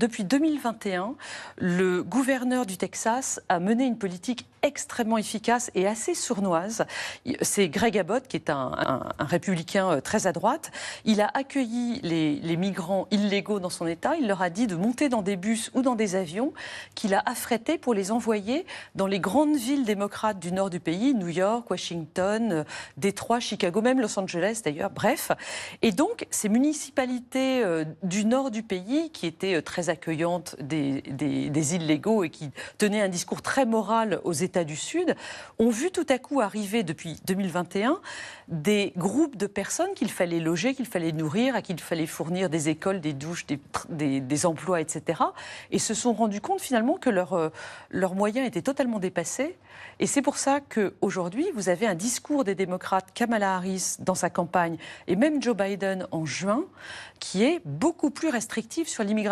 Depuis 2021, le gouverneur du Texas a mené une politique extrêmement efficace et assez sournoise. C'est Greg Abbott, qui est un républicain très à droite. Il a accueilli les migrants illégaux dans son État. Il leur a dit de monter dans des bus ou dans des avions qu'il a affrétés pour les envoyer dans les grandes villes démocrates du nord du pays, New York, Washington, Détroit, Chicago, même Los Angeles d'ailleurs, bref. Et donc, ces municipalités du nord du pays, qui étaient très accueillantes des illégaux et qui tenaient un discours très moral aux États du Sud, ont vu tout à coup arriver depuis 2021 des groupes de personnes qu'il fallait loger, qu'il fallait nourrir, à qui il fallait fournir des écoles, des douches, des emplois, etc. Et se sont rendus compte finalement que leurs moyens étaient totalement dépassés. Et c'est pour ça qu'aujourd'hui, vous avez un discours des démocrates, Kamala Harris dans sa campagne, et même Joe Biden en juin, qui est beaucoup plus restrictif sur l'immigration.